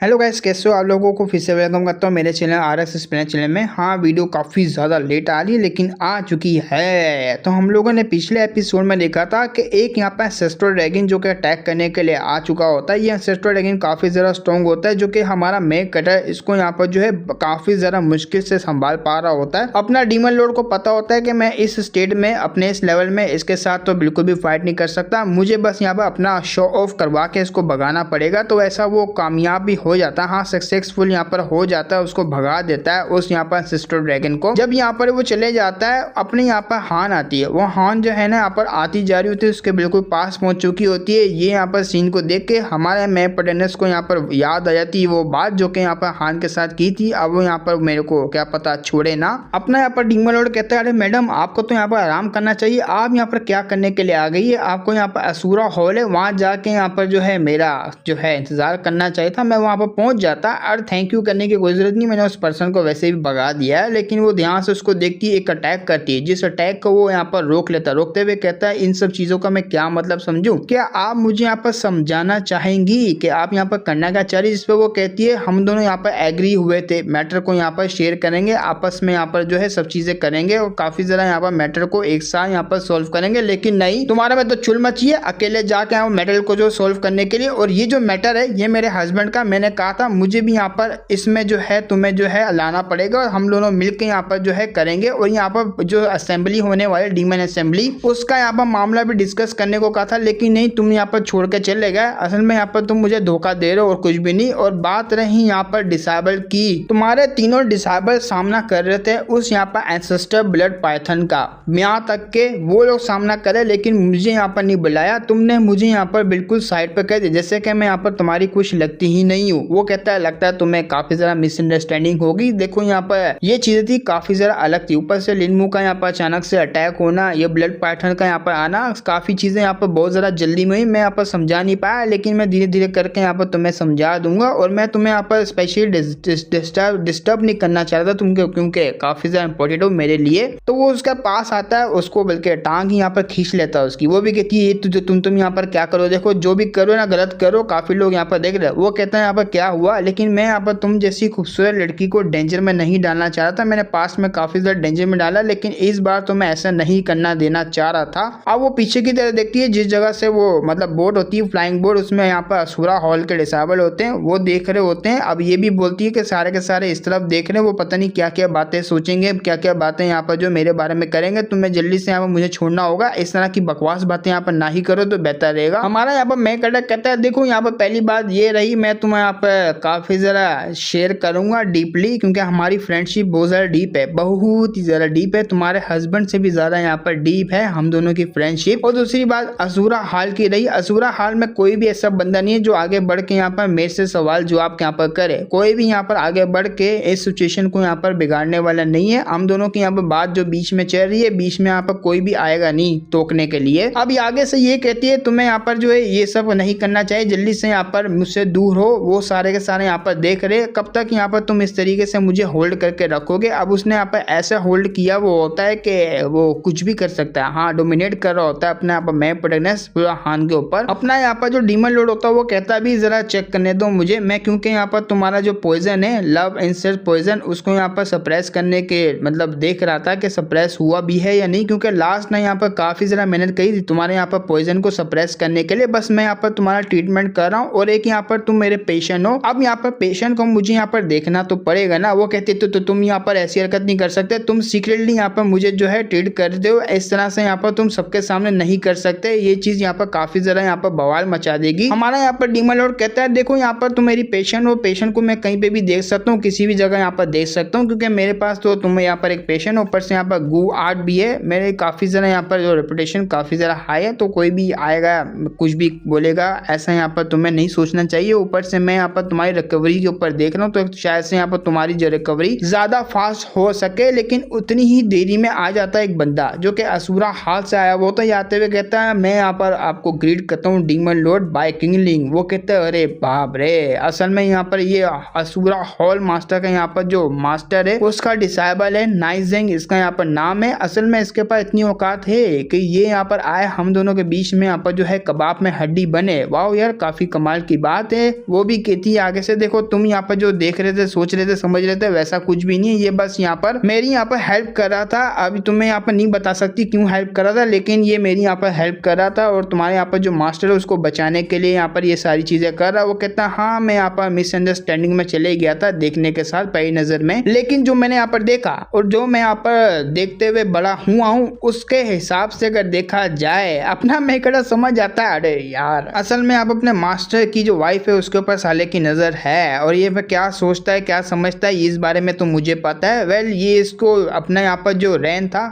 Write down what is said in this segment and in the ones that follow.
Hello guys, कैसे हो आप लोगों को फिर से वेलकम करता हूँ मेरे चैनल RX प्लेनर चैनल में। हाँ, वीडियो काफ़ी ज़्यादा लेट आ रही है लेकिन आ चुकी है। तो हम लोगों ने पिछले एपिसोड में देखा था कि एक यहाँ पर एंसेस्ट्रल ड्रैगन जो कि अटैक करने के लिए आ चुका होता है। ये एंसेस्ट्रल ड्रैगन काफ़ी ज़्यादा स्ट्रॉन्ग होता है, जो कि हमारा मेघ कटर इसको यहाँ पर जो है काफ़ी ज़्यादा मुश्किल से संभाल पा रहा होता है। अपना डीमन लॉर्ड को पता होता है कि मैं इस स्टेट में अपने इस लेवल में इसके साथ तो बिल्कुल भी फाइट नहीं कर सकता, मुझे बस यहाँ पर अपना शो ऑफ करवा के इसको भगाना पड़ेगा। तो ऐसा वो कामयाब भी हो जाता है, हाँ सक्सेसफुल यहाँ पर हो जाता है, उसको भगा देता है उस यहाँ पर एंसेस्ट्रल ड्रैगन को। जब यहाँ पर वो चले जाता है, अपने यहाँ पर हान आती है। वो हान जो है ना यहाँ पर आती जा रही होती है, उसके बिल्कुल पास पहुंच चुकी होती है। ये यहाँ पर सीन को देख के हमारे मैं पटेनस को यहाँ पर याद आ जाती है वो बात जो कि यहाँ पर हान के साथ की थी। अब वो यहाँ पर मेरे को क्या पता छोड़े ना। अपना यहाँ पर डीमन लॉर्ड कहता है, अरे मैडम आपको तो यहाँ पर आराम करना चाहिए, आप यहाँ पर क्या करने के लिए आ गई है? आपको यहाँ पर असुरा हॉल है, वहाँ जाके यहाँ पर जो है मेरा जो है इंतजार करना चाहिए था, मैं वहाँ पर पहुंच जाता। और थैंक यू करने की कोई जरूरत नहीं, मैंने उस पर्सन को वैसे भी भगा दिया है। लेकिन वो ध्यान से उसको देखती है, एक अटैक करती है, जिस अटैक को वो यहाँ पर रोक लेता। रोकते हुए कहता है, इन सब चीजों का मैं क्या मतलब समझूं? क्या आप मुझे यहाँ पर समझाना चाहेंगी कि आप यहाँ पर करना क्या चाह रही? जिस पर वो कहती है, हम दोनों यहाँ पर एग्री हुए थे, मैटर को यहाँ पर शेयर करेंगे, आपस में यहाँ पर जो है सब चीजें करेंगे और काफी ज्यादा यहाँ पर मैटर को एक साथ यहाँ पर सोल्व करेंगे। लेकिन नहीं, तुम्हारा में तो चुल मची है अकेले जाके आओ मैटर को जो सोल्व करने के लिए। और ये जो मैटर है ये मेरे हस्बैंड का, मैंने कहा था मुझे भी यहाँ पर इसमें जो है तुम्हें जो है लाना पड़ेगा और हम दोनों मिलकर यहाँ पर जो है करेंगे। और यहाँ पर जो असेंबली होने वाले डीमन असेंबली, उसका यहाँ पर मामला भी डिस्कस करने को कहा था, लेकिन नहीं, तुम यहाँ पर छोड़ के चले गए। असल में यहाँ पर तुम मुझे धोखा दे रहे हो और कुछ भी नहीं। और बात रही यहाँ पर डिसेबल की, तुम्हारे तीनों डिसेबल सामना कर रहे थे उस यहाँ पर एंसेस्टर ब्लड पाइथन का, यहाँ तक के वो लोग सामना करे, लेकिन मुझे यहाँ पर नहीं बुलाया। तुमने मुझे यहाँ पर बिल्कुल साइड पर कह दिया, जैसे कि मैं यहाँ पर तुम्हारी कुछ लगती ही नहीं हूँ। वो कहता है, लगता है तुम्हें काफी ज्यादा मिसअंडरस्टैंडिंग होगी। देखो यहाँ पर ये चीजें थी काफी ज्यादा अलग थी, ऊपर से लिनमू का यहाँ पर अचानक से अटैक होना, ये ब्लड पाइथन का यहाँ पर आना, काफी चीजें यहाँ पर बहुत ज्यादा जल्दी में हुई। मैं यहाँ पर समझा नहीं पाया, लेकिन मैं धीरे धीरे करके यहाँ पर तुम्हें समझा दूंगा। और मैं तुम्हें यहाँ पर स्पेशली डिस्टर्ब नहीं करना चाह रहा था तुमको, क्योंकि काफी ज्यादा इंपॉर्टेंट हो मेरे लिए। तो वो उसका पास आता है, उसको बल्कि टांग यहाँ पर खींच लेता है उसकी। वो भी कहती है, तुम यहाँ पर क्या करो, देखो जो भी करो ना गलत करो, काफी लोग यहाँ पर देख रहे हैं। वो कहता है यहाँ पर क्या हुआ, लेकिन मैं यहाँ पर तुम जैसी खूबसूरत लड़की को डेंजर में नहीं डालना चाह रहा था। मैंने पास में काफी ज्यादा डेंजर में डाला, लेकिन इस बार तो मैं ऐसा नहीं करना देना चाह रहा था। अब वो पीछे की तरफ देखती है, जिस जगह से वो मतलब बोट होती है फ्लाइंग बोट, उसमें यहाँ पर असुरा हॉल के डिसेबल होते हैं, वो देख रहे होते हैं। अब ये भी बोलती है कि सारे के सारे इस तरफ देख रहे हैं, वो पता नहीं क्या क्या बातें सोचेंगे, क्या क्या बातें यहाँ पर जो मेरे बारे में करेंगे। तुम्हें जल्दी से यहाँ पर मुझे छोड़ना होगा, इस तरह की बकवास बातें यहाँ पर ना ही करो तो बेहतर रहेगा। हमारा यहाँ पर मैं कहता है, देखो यहाँ पर पहली बात ये रही, मैं तुम्हें यहाँ पर काफी जरा शेयर करूंगा डीपली, क्योंकि हमारी फ्रेंडशिप बहुत ज्यादा डीप है, बहुत ही ज्यादा डीप है, तुम्हारे हस्बैंड से भी ज्यादा यहाँ पर डीप है हम दोनों की फ्रेंडशिप। और दूसरी बात असुरा हाल की रही, असुरा हाल में कोई भी ऐसा बंदा नहीं है जो आगे बढ़ के यहाँ पर मेरे से सवाल जवाब यहाँ पर करे। कोई भी यहाँ पर आगे बढ़ के इस सिचुएशन को यहाँ पर बिगाड़ने वाला नहीं है। हम दोनों की यहाँ पर बात जो बीच में चल रही है, बीच में यहाँ पर कोई भी आएगा नहीं टोकने के लिए। अब आगे से ये कहती है, तुम्हें यहाँ पर जो है ये सब नहीं करना चाहिए, जल्दी से यहाँ पर मुझसे दूर हो। वो सारे के सारे यहाँ पर देख रहे, कब तक यहाँ पर तुम इस तरीके से मुझे होल्ड करके रखोगे? अब उसने यहाँ पर ऐसा होल्ड किया, वो होता है कि वो कुछ भी कर सकता है, हाँ डोमिनेट कर रहा होता है अपने यहाँ पर मैं प्रोटेगनिस्ट पूरा हान के ऊपर। अपना यहाँ पर जो डीमन लॉर्ड होता है वो कहता है, भी जरा चेक करने दो मुझे, मैं क्योंकि यहाँ पर तुम्हारा जो पॉइजन है, लव इंसेस्ट पॉइजन, उसको यहाँ पर सप्रेस करने के मतलब देख रहा था कि सप्रेस हुआ भी है या नहीं, क्योंकि लास्ट ने यहाँ पर काफी ज्यादा मेहनत करी थी तुम्हारे यहाँ पर पॉइजन को सप्रेस करने के लिए। बस मैं यहाँ पर तुम्हारा ट्रीटमेंट कर रहा हूँ, और एक यहाँ पर तुम मेरे पेशेंट हो। अब यहाँ पर पेशेंट को मुझे यहाँ पर देखना तो पड़ेगा ना। वो कहते तो तुम यहाँ पर ऐसी हरकत नहीं कर सकते, तुम सीक्रेटली यहाँ पर मुझे जो है ट्रीट करते हो, इस तरह से यहाँ पर तुम सबके सामने नहीं कर सकते। ये चीज यहाँ पर काफी ज्यादा यहाँ पर बवाल मचा देगी। हमारा यहाँ पर डीमन लॉर्ड कहता है, देखो यहाँ पर तुम मेरी पेशेंट हो, पेशेंट को मैं कहीं पे भी देख सकता हूँ, किसी भी जगह यहाँ पर देख सकता हूँ, क्योंकि मेरे पास तो तुम्हें यहाँ पर एक पेशेंट, ऊपर से यहाँ पर गू आर्ट भी है, मेरे काफी ज्यादा यहाँ पर जो रेपुटेशन काफी ज्यादा हाई है, तो कोई भी आएगा कुछ भी बोलेगा ऐसा यहाँ पर तुम्हें नहीं सोचना चाहिए। ऊपर से मैं यहाँ पर तुम्हारी रिकवरी के ऊपर देख रहा हूँ, तो शायद से यहाँ पर तुम्हारी जो रिकवरी ज्यादा फास्ट हो सके, लेकिन उतनी ही देरी में आ जाता है एक बंदा जो कि असुरा हाल से आया। वो तो आते हुए कहता है, मैं यहाँ पर आपको ग्रीट करता हूँ डीमन लॉर्ड बाय किंगलिंग। वो कहते हैं, अरे बाप रे, असल में यहाँ पर ये असुरा हॉल मास्टर का यहाँ पर जो मास्टर है उसका डिसेबल है, नाइजेंग इसका यहाँ पर नाम है। असल में इसके पास इतनी औकात है कि ये यहाँ पर आए हम दोनों के बीच में यहाँ पर जो है कबाब में हड्डी बने। वाह यार, काफी कमाल की बात है। वो भी कहती है आगे से देखो तुम यहाँ पर जो देख रहे थे, सोच रहे थे, समझ रहे थे, वैसा कुछ भी नहीं है। ये बस यहाँ पर मेरी यहाँ पर हेल्प कर रहा था। अभी तुम्हें यहाँ पर नहीं बता सकती क्यों हेल्प कर रहा था, लेकिन ये मेरी यहाँ पर हेल्प कर रहा था और तुम्हारे यहाँ पर जो मास्टर है उसको बचाने के लिए यहाँ पर ये सारी चीजें कर रहा। वो कहता हाँ मैं यहाँ पर मिसअंडरस्टैंडिंग में चले गया था देखने के साथ पहली नजर में, लेकिन जो मैंने यहाँ पर देखा और जो मैं यहाँ पर देखते हुए बड़ा हुआ हूँ उसके हिसाब से अगर देखा जाए अपना मेकड़ा समझ आता है। अरे यार असल में आप अपने मास्टर की जो वाइफ है उसके ऊपर साले की नजर है और ये क्या सोचता है क्या समझता है इस बारे में तो मुझे पता है। वेल ये इसको अपना यहाँ पर जो रैन था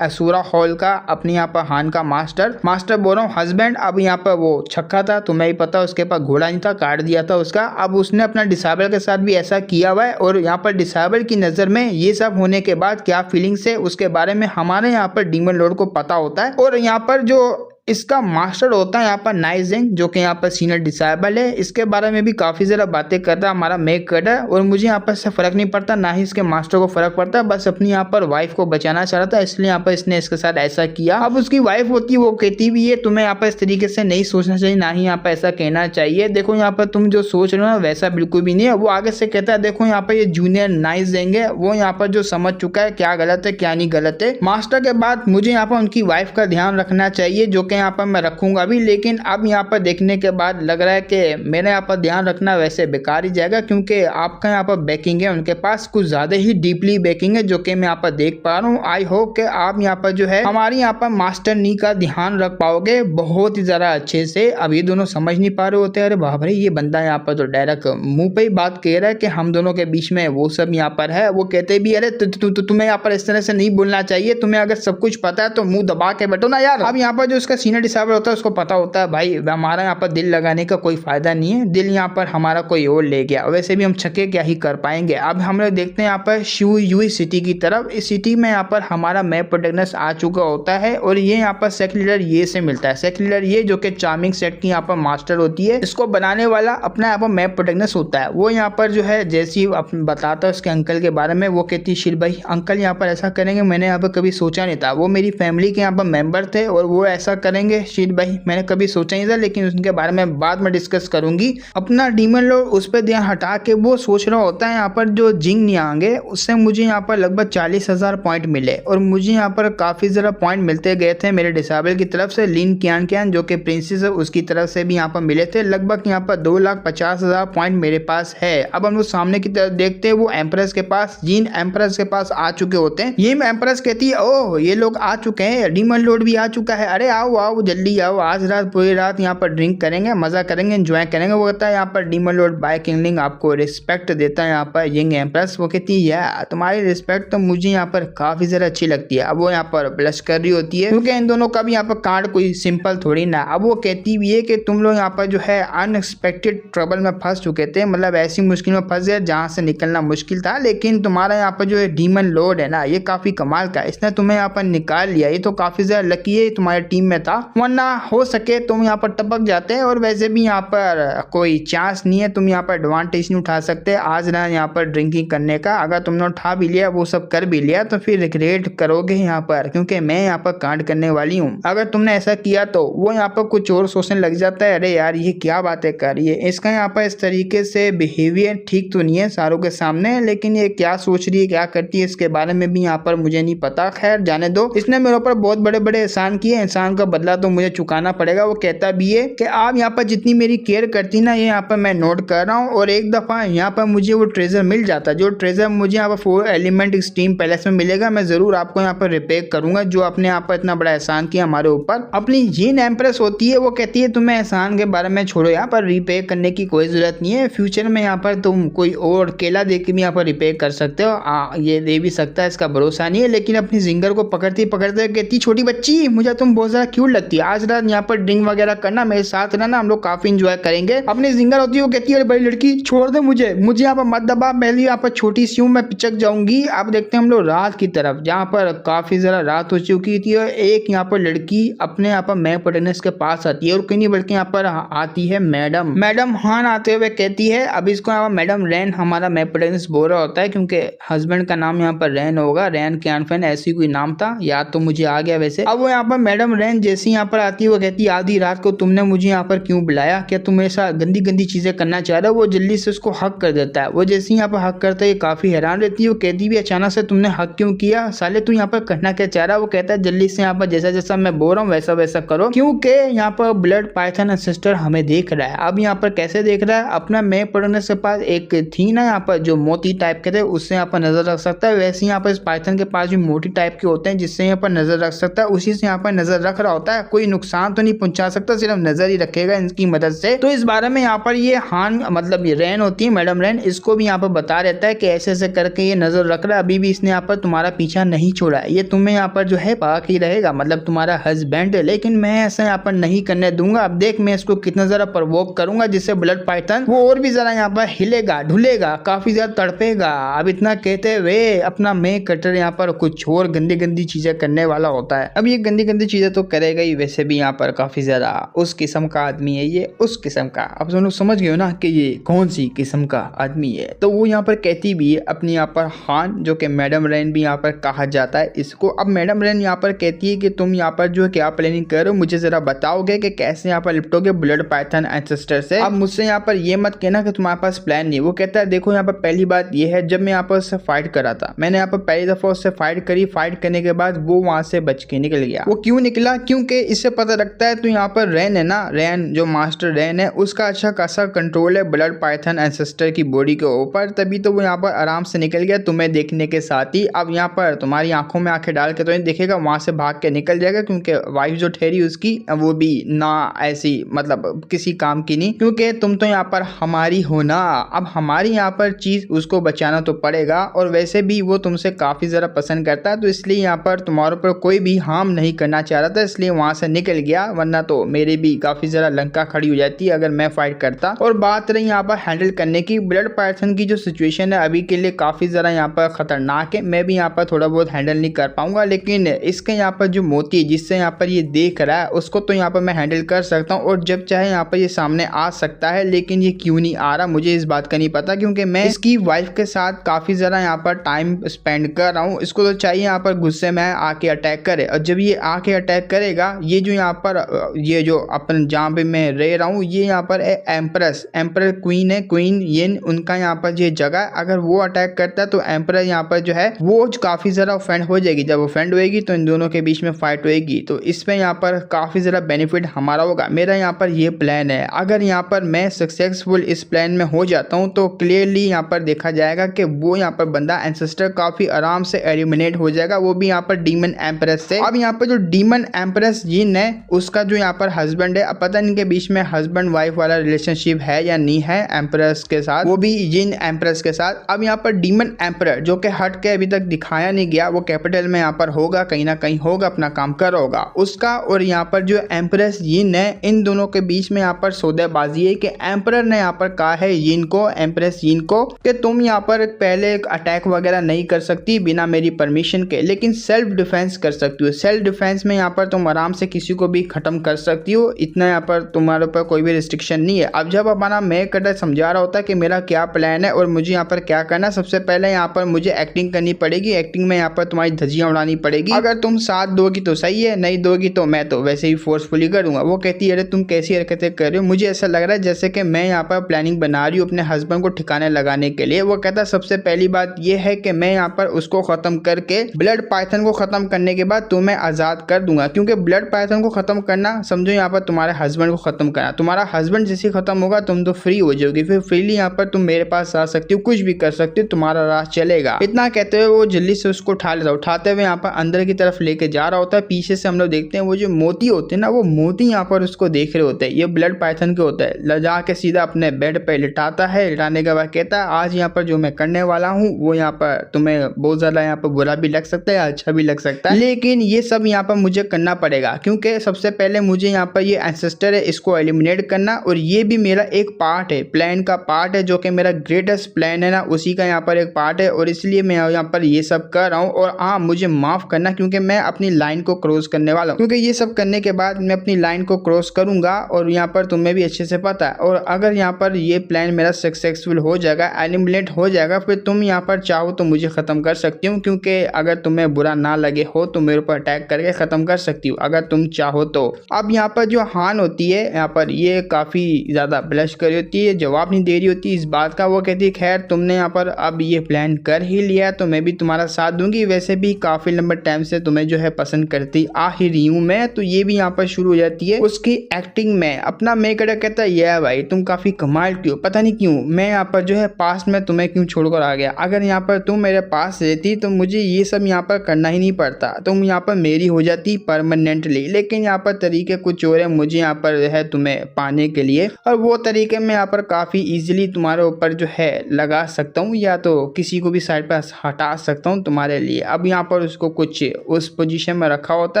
असूरा हॉल का, अपने यहाँ पर हान का मास्टर बोल रहा हूँ हस्बैंड, अब यहाँ पर वो छक्का था तुम्हें ही पता, उसके पास घोड़ा नहीं था, काट दिया था उसका। अब उसने अपना डिसेबल के साथ भी ऐसा किया हुआ है और यहाँ पर डिसेबल की नजर में ये सब होने के बाद क्या फीलिंग्स है उसके बारे में हमारे यहाँ पर डीमन लॉर्ड को पता होता है। और यहाँ पर जो इसका मास्टर होता है यहाँ पर नाइजिंग जो कि यहाँ पर सीनियर डिसेबल है, इसके बारे में भी काफी ज्यादा बातें करता है हमारा मेक कटर। और मुझे यहाँ पर इससे फर्क नहीं पड़ता, ना ही इसके मास्टर को फर्क पड़ता, बस अपनी यहाँ पर वाइफ को बचाना चाह रहा था इसलिए यहाँ पर इसने इसके साथ ऐसा किया। अब उसकी वाइफ होती है वो कहती भी है तुम्हें यहाँ पर इस तरीके से नहीं सोचना चाहिए, ना ही यहाँ पर ऐसा कहना चाहिए। देखो यहाँ पर तुम जो सोच रहे हो वैसा बिल्कुल भी नहीं है। वो आगे से कहता है देखो यहाँ पर ये जूनियर नाइस देंगे, वो यहाँ पर जो समझ चुका है क्या गलत है क्या नहीं गलत है। मास्टर के बाद मुझे यहाँ पर उनकी वाइफ का ध्यान रखना चाहिए जो कि यहाँ पर मैं रखूंगा भी, लेकिन अब यहाँ पर देखने के बाद लग रहा है कि मेरा यहाँ पर ध्यान रखना वैसे बेकार ही जाएगा क्योंकि आपका यहाँ पर बैकिंग है, उनके पास कुछ ज्यादा ही डीपली बैकिंग है जो कि मैं यहाँ पर देख पा रहा हूँ। आई होप कि आप यहाँ पर जो है हमारी यहाँ पर मास्टर नी का ध्यान रख पाओगे बहुत ही ज्यादा अच्छे से। अब ये दोनों समझ नहीं पा रहे होते, अरे बाप रे ये बंदा यहाँ पर तो डायरेक्ट मुंह पे ही बात कह रहा है कि हम दोनों के बीच में वो सब यहाँ पर है। वो कहते भी अरे तुम्हें यहाँ पर इस तरह से नहीं बोलना चाहिए, तुम्हें अगर सब कुछ पता है तो मुंह दबा के बैठो ना यार। अब यहाँ पर जो उसका सीनियर डिसेबल होता है उसको पता होता है भाई हमारा यहाँ पर दिल लगाने का कोई फायदा नहीं है, दिल यहाँ पर हमारा कोई और ले गया, वैसे भी हम छके क्या ही कर पाएंगे। अब हम लोग देखते हैं यहाँ पर शिव यूई सिटी की तरफ। इस सिटी में यहाँ पर हमारा मैप प्रोटेक्टर्स आ चुका होता है और ये यहाँ पर सेक्ट लीडर ये से मिलता है। सेक्ट लीडर ये जो कि चार्मिंग सेट की यहाँ पर मास्टर होती है, इसको बनाने वाला अपना यहाँ पर मैप प्रोटेक्टर्स होता है। वो यहाँ पर जो है जैसे बताता है उसके अंकल के बारे में, वो कहती शिल भाई अंकल यहाँ पर ऐसा करेंगे, मैंने यहाँ पर कभी सोचा नहीं था, वो मेरी फैमिली के यहाँ पर मेंबर थे और वो ऐसा करेंगे शिल भाई मैंने कभी सोचा नहीं था, लेकिन उनके बारे में बाद में डिस्कस करूंगी। अपना डीमन लॉर्ड उस पर ध्यान हटा के वो सोच रहा होता है यहाँ पर जो जिंग नियांग है उससे मुझे यहाँ पर लगभग 40,000 पॉइंट मिले और मुझे यहाँ पर काफी ज्यादा पॉइंट मिलते गए थे मेरे डिसेबल की तरफ से। लिन कियान जो कि प्रिंसेस है उसकी तरफ से भी यहाँ पर मिले थे। लगभग यहाँ पर 2,50,000 पॉइंट मेरे पास है। अब हम लोग सामने की तरफ देखते हैं, वो एम्प्रेस के पास जीन एम्प्रेस के पास आ चुके होते हैं। ये एम्प्रेस कहती है ओह ये लोग आ चुके हैं, डीमन लॉर्ड भी आ चुका है, अरे आओ आओ जल्दी आओ, आज रात पूरी रात यहाँ पर ड्रिंक करेंगे, मजा करेंगे, एंजॉय करेंगे। वो कहता है यहाँ पर डीमन लॉर्ड बाय किंगलिंग आपको रिस्पेक्ट देता है यहाँ पर यंग एम्प्रेस। वो कहती है तुम्हारी रिस्पेक्ट तो मुझे यहाँ पर काफी ज्यादा अच्छी लगती है। अब वो यहाँ पर ब्लश कर रही होती है क्योंकि इन दोनों का भी यहाँ पर कार्ड कोई सिंपल थोड़ी ना। अब वो कहती भी है कि तुम लोग यहाँ पर जो है अनएक्सपेक्टेड ट्रबल में फंस चुके थे, मतलब ऐसी मुश्किल में फंस गए जहाँ से निकलना मुश्किल था, लेकिन तुम्हारा यहाँ पर जो है डीमन लॉर्ड है ना ये काफी कमाल का, इसने तुम्हें यहाँ पर निकाल लिया, ये तो काफी ज्यादा लकी है तुम्हारी टीम में था, वरना हो सके तुम यहाँ पर टपक जाते हैं। और वैसे भी यहाँ पर कोई चांस नहीं है, तुम यहाँ पर एडवांटेज नहीं उठा सकते आज ना यहाँ पर ड्रिंकिंग करने का। अगर तुमने उठा भी लिया वो सब कर भी लिया तो फिर रिग्रेट करोगे यहाँ पर, क्योंकि मैं यहाँ पर कांड करने वाली हूँ। अगर तुमने ऐसा किया तो वो यहाँ पर कुछ और सोचने लग जाता है, अरे यार ये क्या बातें कर रही है, इसका यहाँ पर इस तरीके से बिहेवियर ठीक तो नहीं है सारों के सामने, लेकिन ये क्या सोच रही है क्या करती है इसके बारे में भी यहाँ पर मुझे नहीं पता। खैर जाने दो, इसने मेरे ऊपर बहुत बड़े बड़े एहसान किए, एहसान का बदला तो मुझे चुकाना पड़ेगा। वो कहता भी है कि आप यहाँ पर जितनी मेरी केयर करती ना ये यहाँ पर मैं नोट कर रहा हूँ, और एक दफा यहाँ पर मुझे वो ट्रेजर मिल जाता, जो ट्रेजर मुझे यहाँ पर 4 एलिमेंट एक्सट्रीम पैलेस में मिलेगा, मैं जरूर आपको यहाँ पर रिपे करूंगा जो आपने यहाँ पर इतना बड़ा एहसान किया हमारे ऊपर। अपनी जीन एम्प्रेस होती है वो कहती है तुम्हें एहसान के बारे में छोड़ो, यहाँ पर रिपे करने की कोई जरूरत नहीं है, फ्यूचर में यहाँ पर तुम कोई और केला दे के भी यहाँ पर रिपे कर सकते हो, ये दे भी सकता है इसका भरोसा नहीं है। लेकिन अपनी जिंगर को पकड़ती पकड़ते कहती छोटी बच्ची मुझे तुम बहुत ज्यादा क्यूट लगती है, आज रात यहाँ पर ड्रिंक वगैरह करना मेरे साथ रहना, हम लोग काफी इंजॉय करेंगे। अपनी जिंगर होती है वो कहती है बड़ी लड़की छोड़ दे मुझे यहाँ पर मत दबा, मैं यहाँ पर छोटी सी हूँ मैं पिचक जाऊंगी। अब देखते हैं हम लोग रात की तरफ जहाँ पर काफी ज्यादा रात हो चुकी थी और एक यहाँ पर लड़की अपने यहाँ पर मैप प्रोटेक्टर्स के पास आती है, और कहीं नहीं बल्कि यहाँ पर आती है मैडम हान आते हुए कहती है, अब इसको यहाँ मैडम रैन हमारा मैप प्रोटेक्टर्स बोल रहा होता है क्योंकि हस्बैंड का नाम यहाँ पर रैन होगा, रैन कैनफेन ऐसी कोई नाम था, याद तो मुझे आ गया वैसे। अब वो यहाँ पर मैडम रैन जैसे जैसे यहाँ पर आती है वो कहती है आधी रात को तुमने मुझे यहाँ पर क्यों बुलाया, क्या तुम ऐसा गंदी गंदी चीजें करना चाह रहे हो। वो जल्दी से उसको हक कर देता है। वो जैसे यहाँ पर हक करता है काफी हैरान रहती है। वो कहती भी अचानक से तुमने हक क्यों किया, साले तू यहाँ पर करना क्या चाह रहा है। वो कहता है जल्दी से यहाँ पर जैसा जैसा मैं बोल रहा हूँ वैसा वैसा करो, क्योंकि यहाँ पर ब्लड पाइथन एंसेस्टर हमें देख रहा है। अब यहाँ पर कैसे देख रहा है, अपना मैप पढ़ने से पास एक थी ना यहाँ पर जो मोती टाइप के थे, उससे यहाँ पर नजर रख सकता है। वैसे यहाँ पर इस पाइथन के पास भी मोटी टाइप के होते हैं जिससे यहाँ पर नजर रख सकता है। उसी से यहाँ पर नजर रख रहा होता है। कोई नुकसान तो नहीं पहुंचा सकता, सिर्फ नजर ही रखेगा इनकी मदद से। तो इस बारे में यहाँ पर ये हान मतलब ये रैन होती है, मैडम रैन, इसको भी यहाँ पर बता रहता है कि ऐसे ऐसे करके ये नजर रख रहा है। अभी भी इसने यहाँ पर तुम्हारा पीछा नहीं छोड़ा है, ये तुम्हें यहाँ पर जो है पाक ही रहेगा, मतलब तुम्हारा हस्बैंड है। लेकिन मैं ऐसा यहाँ पर नहीं करने दूंगा। अब देख मैं इसको कितना जरा प्रवोक करूंगा जिससे ब्लड पाइथन वो और भी जरा यहाँ पर हिलेगा ढुलेगा, काफी ज्यादा तड़पेगा। अब इतना कहते हुए अपना मेक कटर यहाँ पर कुछ और गंदी गंदी चीजें करने वाला होता है। अब ये गंदी गंदी चीजें तो करेगा ही, वैसे भी यहाँ पर काफी ज्यादा उस किस्म का आदमी है ये, उस किस्म का। अब तुम लोग समझ गए हो ना कि ये कौन सी किस्म का आदमी है। तो वो यहाँ पर कहती भी है अपनी यहाँ पर हान, जो कि मैडम रैन भी यहाँ पर कहा जाता है इसको। अब मैडम रैन यहाँ पर कहती है कि तुम यहाँ पर जो है क्या प्लानिंग कर रहे हो, मुझे जरा बताओगे कि कैसे यहाँ पर लिपटोगे ब्लड पाइथन एंसेस्टर से। अब मुझसे यहाँ पर ये मत कहना कि तुम्हारे पास प्लान नहीं। वो कहता है देखो यहाँ पर पहली बात ये है, जब मैं यहाँ पर उससे फाइट करा था, मैंने यहाँ पर पहली दफा उससे फाइट करी। फाइट करने के बाद वो वहां से बच के निकल गया। वो क्यों निकला, क्योंकि इससे पता लगता है तो यहाँ पर रैन है ना, रैन जो मास्टर रैन है उसका अच्छा खासा कंट्रोल है ब्लड पाइथन एंसेस्टर की बॉडी के ऊपर, तभी तो वो यहाँ पर आराम से निकल गया तुम्हें देखने के साथ ही। अब यहाँ पर तुम्हारी आंखों में आंखें डाल के तो नहीं देखेगा, वहां से भाग के निकल जाएगा, क्योंकि वाइफ जो ठहरी उसकी वो भी ना ऐसी मतलब किसी काम की नहीं, क्योंकि तुम तो यहाँ पर हमारी हो ना। अब हमारी यहाँ पर चीज उसको बचाना तो पड़ेगा, और वैसे भी वो तुमसे काफी जरा पसंद करता है, तो इसलिए यहाँ पर तुम्हारे ऊपर कोई भी हार्म नहीं करना चाह रहा था, इसलिए वहां से निकल गया। वरना तो मेरी भी काफी जरा लंका खड़ी हो जाती है अगर मैं फाइट करता। और बात रही यहाँ पर हैंडल करने की, ब्लड पाइथन की जो सिचुएशन है अभी के लिए काफी जरा यहाँ पर खतरनाक है। मैं भी यहाँ पर थोड़ा बहुत हैंडल नहीं कर पाऊंगा, लेकिन इसके यहाँ पर जो मोती जिससे यहाँ पर ये देख रहा है उसको तो यहाँ पर मैं हैंडल कर सकता हूँ, और जब चाहे यहाँ पर ये सामने आ सकता है। लेकिन ये क्यों नहीं आ रहा मुझे इस बात का नहीं पता, क्योंकि मैं इसकी वाइफ के साथ काफी जरा यहाँ पर टाइम स्पेंड कर रहा हूँ। इसको तो चाहिए यहाँ पर गुस्से में आके अटैक करे, और जब ये आके अटैक करेगा, ये जो यहाँ पर ये जो अपन जहाँ पे मैं रह रहा हूँ ये यहाँ पर एम्प्रेस एम्पर क्वीन है, क्वीन येन उनका यहाँ पर ये जगह, अगर वो अटैक करता है तो एम्पर यहाँ पर जो है वो काफी जरा ऑफेंड हो जाएगी। जब ऑफेंड होएगी तो इन दोनों के बीच में फाइट होएगी, तो इसमें यहाँ पर काफी जरा बेनिफिट हमारा होगा। मेरा यहाँ पर ये प्लान है, अगर यहाँ पर मैं सक्सेसफुल इस प्लान में हो जाता हूँ तो क्लियरली यहाँ पर देखा जाएगा कि वो यहाँ पर बंदा एंसेस्टर काफी आराम से एलिमिनेट हो जाएगा, वो भी यहाँ पर डीमन एम्प्रेस से। अब यहाँ पर जो डीमन एम्प्रेस जिन है उसका जो यहाँ पर हस्बैंड है, अब पता नहीं के बीच में हस्बैंड वाइफ वाला रिलेशनशिप है या नहीं है एम्प्रेस के साथ, वो भी जिन एम्प्रेस के साथ। अब यहाँ पर डीमन एम्परर जो कि हट के अभी तक दिखाया नहीं गया, वो कैपिटल में यहाँ पर होगा, कहीं ना कहीं होगा, अपना काम कर होगा उसका। और यहाँ पर जो एम्प्रेस यिन है, इन दोनों के बीच में यहाँ पर सौदेबाजी है कि एम्परर ने यहाँ पर कहा है यिन को, एम्प्रेस यिन को, कि तुम यहाँ पर पहले अटैक वगैरह नहीं कर सकती बिना मेरी परमिशन के, लेकिन सेल्फ डिफेंस कर सकती हो। सेल्फ डिफेंस में यहाँ पर तुम आराम से किसी को भी खत्म कर सकती हो, इतना यहाँ पर तुम्हारे ऊपर कोई भी रिस्ट्रिक्शन नहीं है। अब जब हमारा मैं कटर समझा रहा होता है कि मेरा क्या प्लान है और मुझे यहाँ पर क्या करना, सबसे पहले यहाँ पर मुझे एक्टिंग करनी पड़ेगी। एक्टिंग में यहाँ पर तुम्हारी धज्जियां उड़ानी पड़ेगी। अगर तुम साथ दोगी तो सही है, नहीं दोगी तो मैं तो वैसे ही फोर्सफुली करूंगा। वो कहती है अरे तुम कैसी हरकतें कर रहे हो, मुझे ऐसा लग रहा है जैसे कि मैं यहाँ पर प्लानिंग बना रही हूँ अपने हस्बैंड को ठिकाने लगाने के लिए। वो कहता है सबसे पहली बात यह है कि मैं यहाँ पर उसको खत्म करके ब्लड पाइथन को खत्म करने के बाद तुम्हें आजाद कर दूंगा, क्योंकि ब्लड पाइथन को खत्म करना समझो यहाँ पर तुम्हारे हस्बैंड को खत्म करना। तुम्हारा हस्बैंड जैसे खत्म होगा तुम तो फ्री हो जाओगी, फिर फ्रीली यहाँ पर तुम मेरे पास आ सकती हो, कुछ भी कर सकती हो, तुम्हारा राज चलेगा। इतना कहते हुए वो जल्दी से उसको उठा लेता, उठाते हुए यहाँ पर अंदर की तरफ लेके जा रहा होता है। पीछे से हम लोग देखते हैं वो जो मोती होते हैं ना, वो मोती यहाँ पर उसको देख रहे होते हैं। ये ब्लड पाइथन के होता है। लजा के सीधा अपने बेड पे लिटाता है, लिटाने के बाद कहता है आज यहाँ पर जो मैं करने वाला हूँ वो यहाँ पर तुम्हें बहुत ज्यादा यहाँ पर बुरा भी लग सकता है, अच्छा भी लग सकता है, लेकिन ये सब यहाँ पर मुझे करना पड़ेगा, क्योंकि सबसे पहले मुझे यहाँ पर ये एंसेस्टर है इसको एलिमिनेट करना, और ये भी मेरा एक पार्ट है, प्लान का पार्ट है, जो कि मेरा ग्रेटेस्ट प्लान है ना, उसी का यहाँ पर एक पार्ट है, और इसलिए मैं यहाँ पर ये सब कर रहा हूँ। और हाँ मुझे माफ करना, क्योंकि मैं अपनी लाइन को क्रॉस करने वाला हूँ, क्योंकि ये सब करने के बाद मैं अपनी लाइन को क्रॉस करूंगा, और यहाँ पर तुम्हें भी अच्छे से पता है। और अगर यहाँ पर ये प्लान मेरा सक्सेसफुल हो जाएगा, एलिमिनेट हो जाएगा, फिर तुम यहाँ पर चाहो तो मुझे खत्म कर सकती हूँ, क्योंकि अगर तुम्हें बुरा ना लगे हो तो मेरे ऊपर अटैक करके खत्म कर सकती हूँ। अगर तुम चाहो तो। अब यहाँ पर जो हान होती है यहाँ पर ये काफ़ी ज़्यादा ब्लश कर रही होती है, जवाब नहीं दे रही होती इस बात का। वो कहती है खैर तुमने यहाँ पर अब ये प्लान कर ही लिया तो मैं भी तुम्हारा साथ दूंगी, वैसे भी काफ़ी लंबे टाइम से तुम्हें जो है पसंद करती आ ही रही हूँ मैं। तो ये भी यहाँ पर शुरू हो जाती है उसकी एक्टिंग में। अपना मेकअप कहता है ये भाई तुम काफ़ी कमाल क्यों, पता नहीं क्यों मैं यहाँ पर जो है पास में तुम्हें क्यों छोड़कर आ गया। अगर यहाँ पर तुम मेरे पास रहती तो मुझे ये सब यहाँ पर करना ही नहीं पड़ता, तुम यहाँ पर मेरी हो जाती परमानेंटली। लेकिन यहाँ पर तरीके कुछ और है मुझे यहाँ पर है तुम्हें पाने के लिए, और वो तरीके मैं यहाँ पर काफ़ी इजीली तुम्हारे ऊपर जो है लगा सकता हूँ या तो किसी को भी साइड पर हटा सकता हूँ तुम्हारे लिए। अब यहाँ पर उसको कुछ उस पोजीशन में रखा होता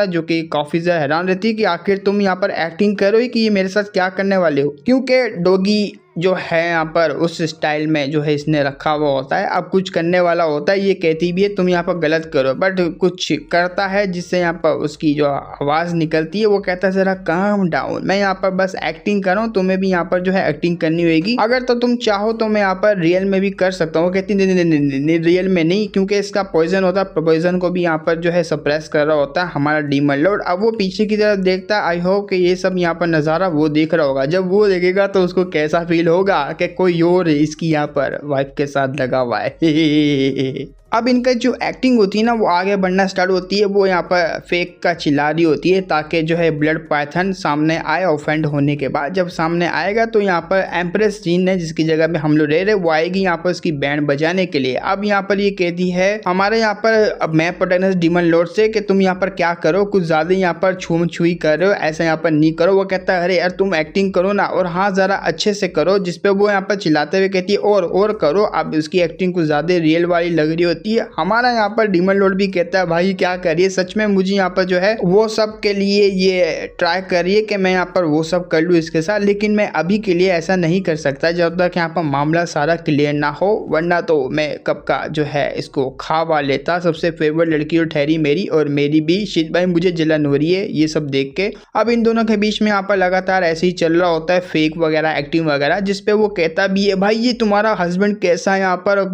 है जो कि काफ़ी ज़्यादा हैरान रहती है कि आखिर तुम यहाँ पर एक्टिंग करो कि ये मेरे साथ क्या करने वाले हो, क्योंकि डॉगी जो है यहाँ पर उस स्टाइल में जो है इसने रखा हुआ होता है। अब कुछ करने वाला होता है, ये कहती भी है तुम यहाँ पर गलत करो, बट कुछ करता है जिससे यहाँ पर उसकी जो आवाज़ निकलती है वो कहता है ज़रा काम डाउन, मैं यहाँ पर बस एक्टिंग कर रहा हूँ, तुम्हें भी यहाँ पर जो है एक्टिंग करनी होगी, अगर तो तुम चाहो तो मैं यहाँ पर रियल में भी कर सकता हूँ। वो कहती नहीं रियल में नहीं, क्योंकि इसका पॉइजन होता है, पॉइजन को भी यहाँ पर जो है सप्रेस कर रहा होता है हमारा डीमन लॉर्ड। अब वो पीछे की तरफ देखता है, आई होप कि ये सब यहाँ पर नज़ारा वो देख रहा होगा। जब वो देखेगा तो उसको कैसा फील होगा कि कोई और इसकी यहाँ पर वाइफ के साथ लगा हुआ है। अब इनका जो एक्टिंग होती है ना वो आगे बढ़ना स्टार्ट होती है। वो यहाँ पर फेक का चिल्ला रही होती है ताकि जो है ब्लड पाइथन सामने आए ऑफेंड होने के बाद। जब सामने आएगा तो यहाँ पर एम्प्रेस जीन है जिसकी जगह पे हम लोग रह रहे वो आएगी यहाँ पर उसकी बैंड बजाने के लिए। अब यहाँ पर ये कहती है हमारे यहाँ पर अब मैं प्रोटैगनिस्ट डीमन लॉर्ड से कि तुम यहाँ पर क्या करो, कुछ ज़्यादा यहाँ पर छूम छुई कर रहे हो, ऐसा यहाँ पर नहीं करो। वो कहता है अरे यार तुम एक्टिंग करो ना, और हाँ ज़रा अच्छे से करो, जिसपे वो यहाँ पर चिल्लाते हुए कहती है और करो। अब उसकी एक्टिंग कुछ ज़्यादा रियल वाली लग रही होती है। हमारा यहाँ पर डीमन लॉर्ड भी कहता है भाई क्या करिए, सच में मुझे यहाँ पर जो है वो सब के लिए ये ट्राई करिए कि मैं यहाँ पर वो सब कर लूँ इसके साथ, लेकिन मैं अभी के लिए ऐसा नहीं कर सकता जब तक यहाँ पर मामला सारा क्लियर ना हो, वरना तो मैं कब का जो है इसको खावा लेता। सबसे फेवरेट लड़की तो ठहरी मेरी, और मेरी भी शीत भाई मुझे जलन हो रही है ये सब देख के। अब इन दोनों के बीच में यहाँ पर लगातार ऐसे ही चल रहा होता है फेक वगैरह एक्टिंग वगैरह, जिसपे वो कहता भी है भाई ये तुम्हारा हस्बैंड कैसा है यहाँ पर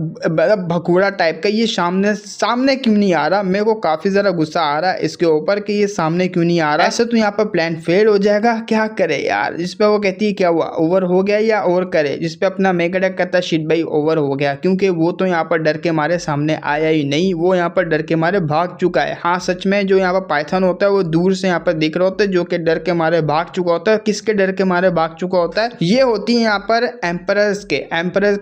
भकूड़ा टाइप का, ये सामने क्यों नहीं आ रहा। मेरे को काफी ज्यादा गुस्सा आ रहा है इसके ऊपर कि ये सामने क्यों नहीं आ रहा, ऐसे तो यहाँ पर प्लान फेल हो जाएगा, क्या करे यार। जिसपे वो कहती है क्या हुआ ओवर हो गया या और करे, जिसपे अपना मेकअप कहता है शिट भाई ओवर हो गया, क्योंकि वो तो यहाँ पर डर के मारे सामने आया ही नहीं, वो यहाँ पर डर के मारे भाग चुका है। हाँ सच में जो यहाँ पर पाइथन होता है वो दूर से यहाँ पर दिख रहा होता है जो कि डर के मारे भाग चुका होता है। किसके डर के मारे भाग चुका होता है, ये होती है यहाँ पर एम्परस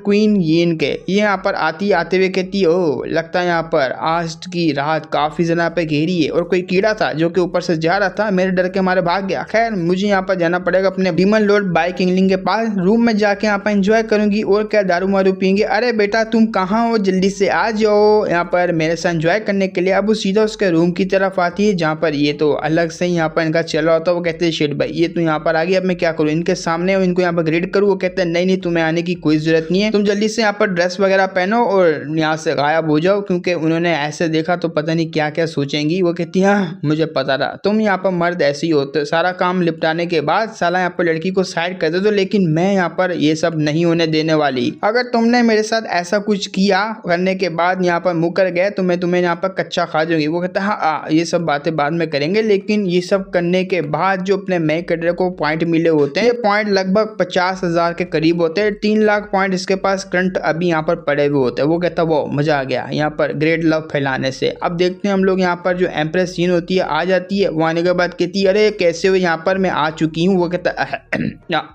क्वीन यीन के। ये यहाँ पर आते हुए कहती है ओ लगता है यहाँ पर आज की रात काफी ज्यादा पे घेरी है, और कोई कीड़ा था जो कि ऊपर से जा रहा था, मेरे डर के मारे भाग गया। खैर मुझे यहाँ पर जाना पड़ेगा अपने डीमन लॉर्ड बाय किंगलिंग के पास, रूम में जाके यहाँ पर एंजॉय करूंगी और क्या दारू मारू पियेंगे। अरे बेटा तुम कहाँ हो, जल्दी से आ जाओ यहाँ पर मेरे साथ एंजॉय करने के लिए। अब वो सीधा उसके रूम की तरफ आती है जहाँ पर ये तो अलग से यहाँ पर इनका चल रहा होता है। वो कहते हैं शेट भाई ये तो यहाँ पर आ गई, अब मैं क्या करूँ इनके सामने इनको यहाँ पर ग्रेड करूँ। वो कहते हैं नहीं तुम्हें आने की कोई जरूरत नहीं है, तुम जल्दी से यहाँ पर ड्रेस वगैरह पहनो और यहाँ से गायब हो जाओ, क्योंकि उन्होंने ऐसे देखा तो पता नहीं क्या क्या सोचेंगी। वो कहती है हाँ मुझे पता रहा, तुम यहाँ पर मर्द ऐसे ही होते, सारा काम निपटाने के बाद साला यहाँ पर लड़की को साइड कर दे दो, लेकिन मैं यहाँ पर ये सब नहीं होने देने वाली। अगर तुमने मेरे साथ ऐसा कुछ किया करने के बाद यहाँ पर मुकर गए तो मैं तुम्हें यहाँ पर कच्चा खा जाऊंगी। वो कहता है हाँ ये सब बातें बाद में करेंगे, लेकिन ये सब करने के बाद जो अपने मैं कैडर को पॉइंट मिले होते हैं, ये पॉइंट लगभग 50,000 के करीब होते हैं। 3 लाख पॉइंट इसके पास करंट अभी यहाँ पर पड़े हुए होते हैं। वो कहता वो मजा आ गया यहाँ पर ग्रेट लव फैलाने से। अब देखते हैं हम लोग यहाँ पर जो एम्प्रेस सीन होती है आ जाती है। वो आने के बाद कहती है अरे कैसे हो यहाँ पर, मैं आ चुकी हूँ। वो कहता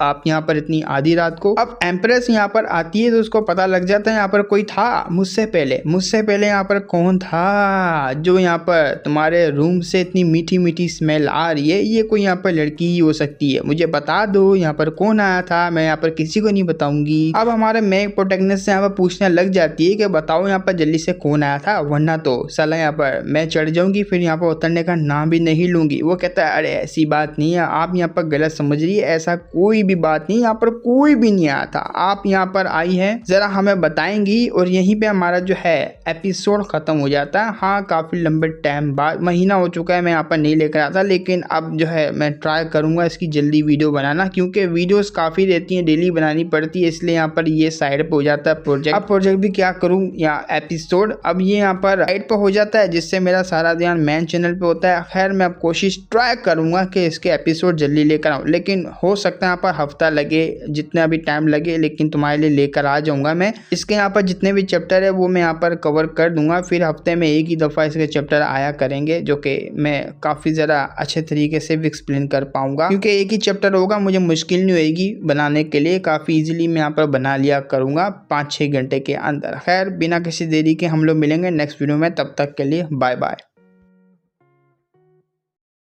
आप यहाँ पर इतनी आधी रात को। अब एम्प्रेस यहाँ पर आती है तो उसको पता लग जाता है यहाँ पर कोई था मुझसे पहले यहाँ पर कौन था जो यहाँ पर तुम्हारे रूम से इतनी मीठी मीठी स्मेल आ रही है, ये कोई यहाँ पर लड़की ही हो सकती है, मुझे बता दो यहाँ पर कौन आया था, मैं यहाँ पर किसी को नहीं बताऊंगी। अब हमारे मेक प्रोटैगनिस्ट से यहाँ पर पूछने लग जाती है कि बताओ यहाँ पर जल्दी से कौन आया था, वरना तो साला यहाँ पर मैं चढ़ जाऊंगी, फिर यहाँ पर उतरने का नाम भी नहीं लूंगी। वो कहता है अरे ऐसी बात नहीं है, आप यहाँ पर गलत समझ रही है, ऐसा कोई भी बात नहीं, यहाँ पर कोई भी नहीं आया था, आप यहाँ पर आई है जरा हमें बताएंगी। और यहीं पे हमारा जो है एपिसोड खत्म हो जाता है। हाँ काफी लंबे टाइम बाद, महीना हो चुका है मैं यहाँ पर नहीं लेकर आता, लेकिन अब जो है मैं ट्राई करूंगा इसकी जल्दी वीडियो बनाना, क्योंकि वीडियोस काफी रहती हैं डेली बनानी पड़ती है, इसलिए यहाँ पर ये साइड पे हो जाता है प्रोजेक्ट। अब प्रोजेक्ट भी क्या करूँ, यहाँ एपिसोड अब ये यहाँ पर राइट पे हो जाता है, जिससे मेरा सारा ध्यान मेन चैनल पे होता है। खैर मैं अब कोशिश ट्राई करूंगा कि इसके एपिसोड जल्दी लेकर आऊँ, लेकिन हो सकता है यहाँ पर हफ्ता लगे, जितना भी टाइम लगे, लेकिन तुम्हारे लिए लेकर आ जाऊंगा मैं। इसके यहाँ पर जितने भी चैप्टर है वो मैं यहाँ पर कवर कर दूंगा। फिर हफ्ते में एक ही दफ़ा इसके चैप्टर आया करेंगे, जो कि मैं काफ़ी ज़्यादा अच्छे तरीके से भी एक्सप्लेन कर पाऊंगा, क्योंकि एक ही चैप्टर होगा, मुझे मुश्किल नहीं होगी बनाने के लिए। काफ़ी ईजिली मैं यहाँ पर बना लिया करूँगा 5-6 घंटे के अंदर। खैर बिना किसी देरी के हम लोग मिलेंगे नेक्स्ट वीडियो में, तब तक के लिए बाय बाय।